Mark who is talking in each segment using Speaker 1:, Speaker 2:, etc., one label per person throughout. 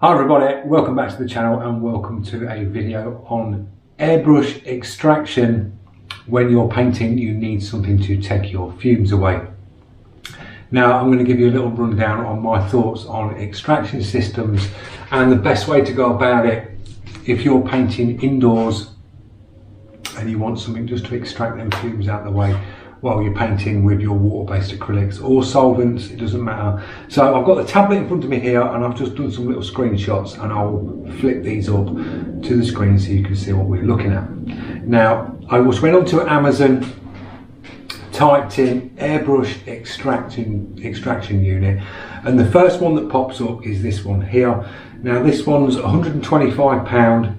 Speaker 1: Hi everybody, welcome back to the channel and welcome to a video on airbrush extraction. When you're painting, you need something to take your fumes away. Now I'm going to give you a little rundown on my thoughts on extraction systems and the best way to go about it if you're painting indoors and you want something just to extract them fumes out of the way while you're painting with your water-based acrylics or solvents, it doesn't matter. So I've got the tablet in front of me here and I've just done some little screenshots and I'll flip these up to the screen so you can see what we're looking at. Now, I just went onto Amazon, typed in airbrush extraction unit, and the first one that pops up is this one here. Now this one's £125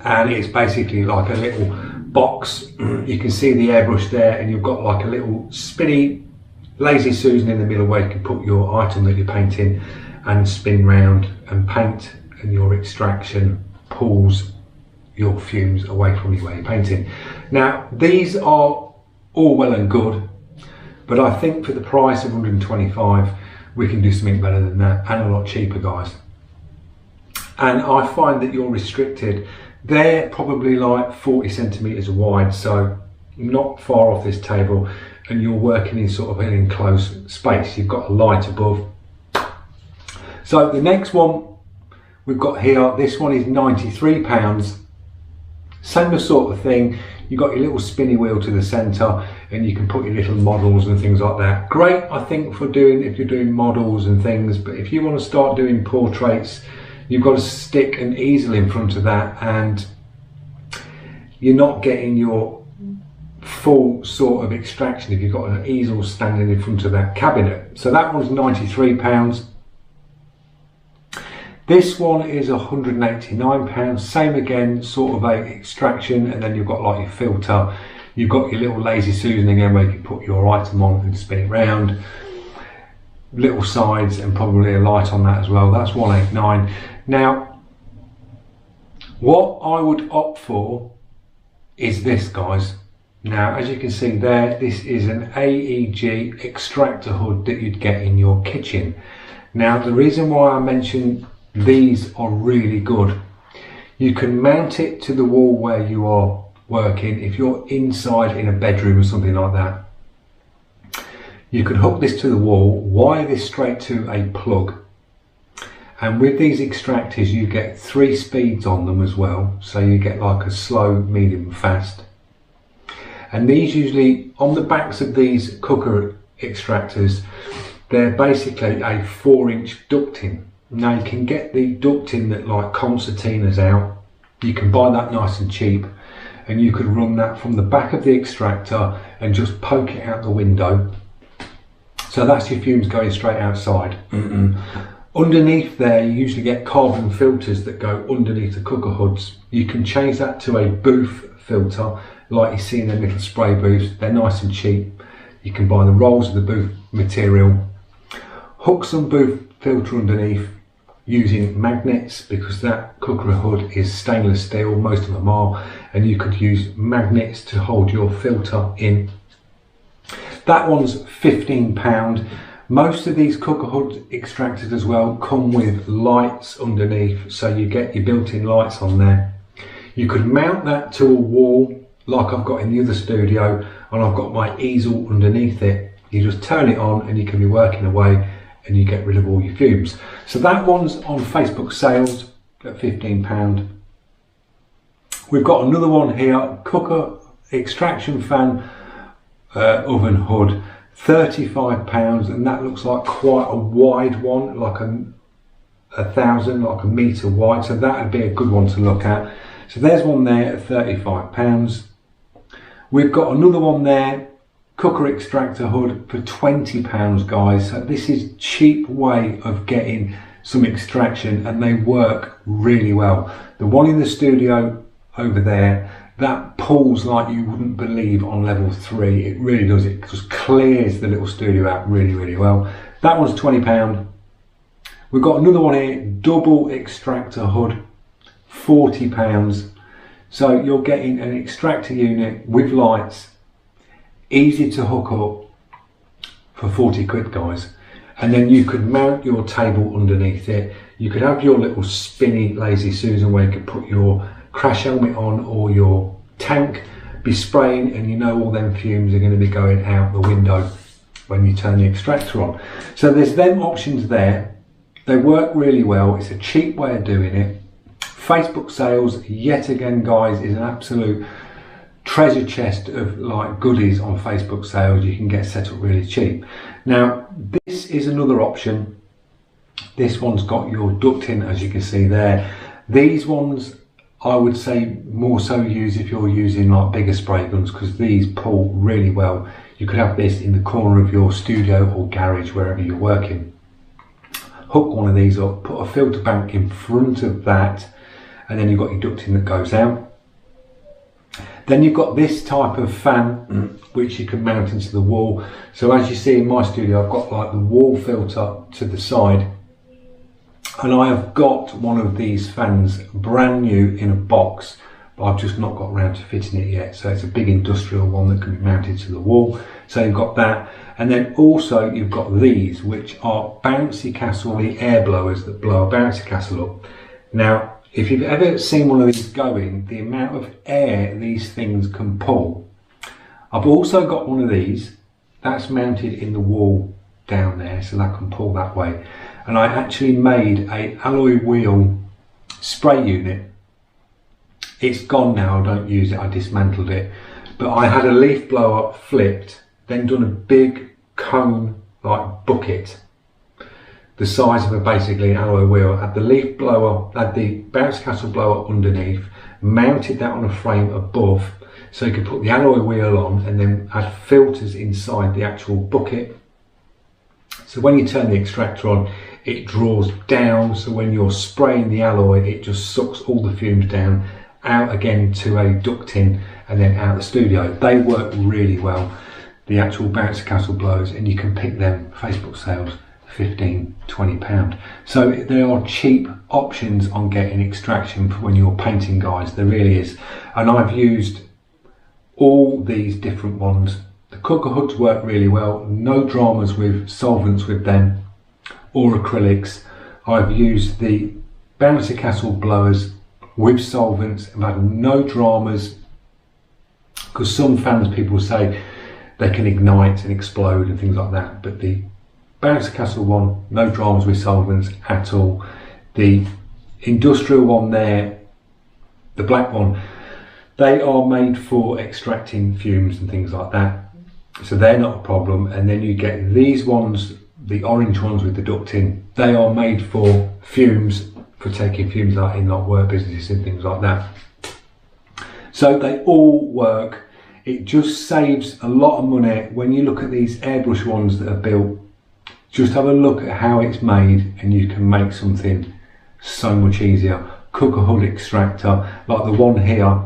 Speaker 1: and it's basically like a little box. You can see the airbrush there and you've got like a little spinny lazy Susan in the middle where you can put your item that you're painting and spin round and paint, and your extraction pulls your fumes away from you where you're painting. Now these are all well and good, but I think for the price of 125 we can do something better than that, and a lot cheaper, guys. And I find that you're restricted. They're probably like 40 centimeters wide, so not far off this table, and you're working in sort of an enclosed space. You've got a light above. So the next one we've got here, this one is £93. Same sort of thing. You've got your little spinny wheel to the center and you can put your little models and things like that. Great, I think, for doing, if you're doing models and things, but if you want to start doing portraits, you've got to stick an easel in front of that and you're not getting your full sort of extraction if you've got an easel standing in front of that cabinet. So that one's £93. This one is £189, same again, sort of a extraction, and then you've got like your filter. You've got your little lazy Susan again where you can put your item on and spin it round. Little sides and probably a light on that as well. That's £189. Now, what I would opt for is this, guys. Now, as you can see there, this is an AEG extractor hood that you'd get in your kitchen. Now, the reason why I mention these are really good, you can mount it to the wall where you are working. If you're inside in a bedroom or something like that, you can hook this to the wall, wire this straight to a plug, and with these extractors you get 3 speeds on them as well, so you get like a slow, medium, fast. And these usually, on the backs of these cooker extractors, they're basically a 4-inch ducting. Now you can get the ducting that like concertinas out, you can buy that nice and cheap, and you could run that from the back of the extractor and just poke it out the window. So that's your fumes going straight outside. Underneath there you usually get carbon filters that go underneath the cooker hoods. You can change that to a booth filter like you see in the little spray booths. They're nice and cheap. You can buy the rolls of the booth material. Hook some booth filter underneath using magnets, because that cooker hood is stainless steel, most of them are, and you could use magnets to hold your filter in. That one's £15. Most of these cooker hood extractors as well come with lights underneath, so you get your built-in lights on there. You could mount that to a wall like I've got in the other studio, and I've got my easel underneath it. You just turn it on and you can be working away and you get rid of all your fumes. So that one's on Facebook sales at £15. We've got another one here, cooker extraction fan oven hood, £35, and that looks like quite a wide one, like like a metre wide, so that would be a good one to look at. So there's one there at £35. We've got another one there, cooker extractor hood, for £20, guys. So this is a cheap way of getting some extraction, and they work really well. The one in the studio over there, that pulls like you wouldn't believe on level 3. It really does. It just clears the little studio out really, really well. That one's £20. We've got another one here, double extractor hood, £40. So you're getting an extractor unit with lights, easy to hook up, for 40 quid, guys. and then you could mount your table underneath it. You could have your little spinny Lazy Susan where you could put your crash helmet on or your tank, be spraying, and you know all them fumes are going to be going out the window when you turn the extractor on. So there's them options there. They work really well. It's a cheap way of doing it. Facebook sales, yet again guys, is an absolute treasure chest of like goodies on Facebook sales. You can get set up really cheap. Now this is another option. This one's got your ducting, as you can see there. These ones I would say more so use if you're using like bigger spray guns, because these pull really well. You could have this in the corner of your studio or garage, wherever you're working. Hook one of these up, put a filter bank in front of that, and then you've got your ducting that goes out. Then you've got this type of fan which you can mount into the wall. So as you see in my studio, I've got like the wall filter to the side, and I have got one of these fans brand new in a box, but I've just not got around to fitting it yet. So it's a big industrial one that can be mounted to the wall. So you've got that, and then also you've got these, which are bouncy castle, the air blowers that blow a bouncy castle up. Now if you've ever seen one of these going, the amount of air these things can pull. I've also got one of these that's mounted in the wall down there, so that can pull that way. And I actually made a alloy wheel spray unit. It's gone now, I don't use it, I dismantled it. But I had a leaf blower flipped, then done a big cone like bucket, the size of a basically an alloy wheel. Had the leaf blower, had the bounce castle blower underneath, mounted that on a frame above, so you could put the alloy wheel on, and then add filters inside the actual bucket. So when you turn the extractor on, it draws down, so when you're spraying the alloy, it just sucks all the fumes down, out again to a ducting, and then out the studio. They work really well, the actual bouncy castle blowers, and you can pick them Facebook sales £15–20. So there are cheap options on getting extraction for when you're painting, guys. There really is. And I've used all these different ones. The cooker hoods work really well, no dramas with solvents with them or acrylics. I've used the bouncy castle blowers with solvents. I've had no dramas, because some fans, people say they can ignite and explode and things like that, but the bouncy castle one, no dramas with solvents at all. The industrial one there, the black one, they are made for extracting fumes and things like that, so they're not a problem. And then you get these ones, the orange ones with the ducting, they are made for fumes, for taking fumes out in like work businesses and things like that. So they all work. It just saves a lot of money. When you look at these airbrush ones that are built, just have a look at how it's made, and you can make something so much easier. Cooker hood extractor, like the one here,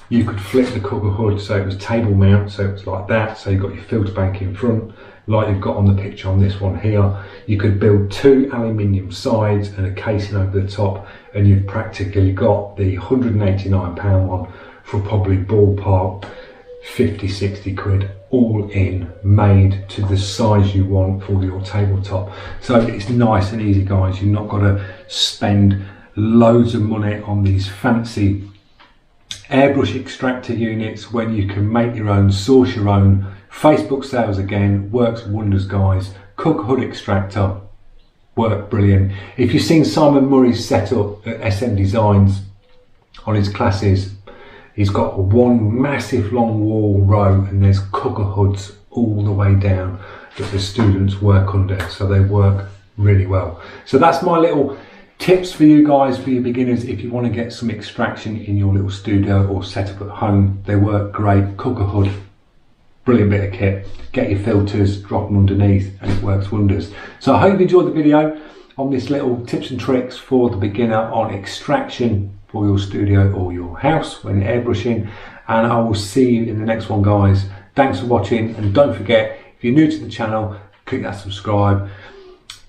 Speaker 1: you could flip the cooker hood so it was table mount, so it's like that, so you've got your filter bank in front, like you've got on the picture on this one here. You could build two aluminium sides and a casing over the top, and you've practically got the £189 one for probably ballpark 50–60 quid, all in, made to the size you want for your tabletop. So it's nice and easy, guys. You've not got to spend loads of money on these fancy airbrush extractor units when you can make your own, source your own. Facebook sales again, works wonders, guys. Cooker hood extractor, work brilliant. If you've seen Simon Murray's setup at SM Designs on his classes, he's got one massive long wall row, and there's cooker hoods all the way down that the students work under, so they work really well. So that's my little tips for you guys, for your beginners, if you want to get some extraction in your little studio or setup at home. They work great. Cooker hood, brilliant bit of kit. Get your filters, drop them underneath, and it works wonders. So I hope you enjoyed the video on this little tips and tricks for the beginner on extraction for your studio or your house when airbrushing, and I will see you in the next one, guys. Thanks for watching, and don't forget, if you're new to the channel, click that subscribe,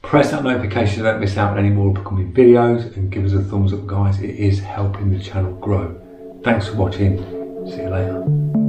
Speaker 1: press that notification so you don't miss out on any more upcoming videos, and give us a thumbs up, guys. It is helping the channel grow. Thanks for watching. See you later.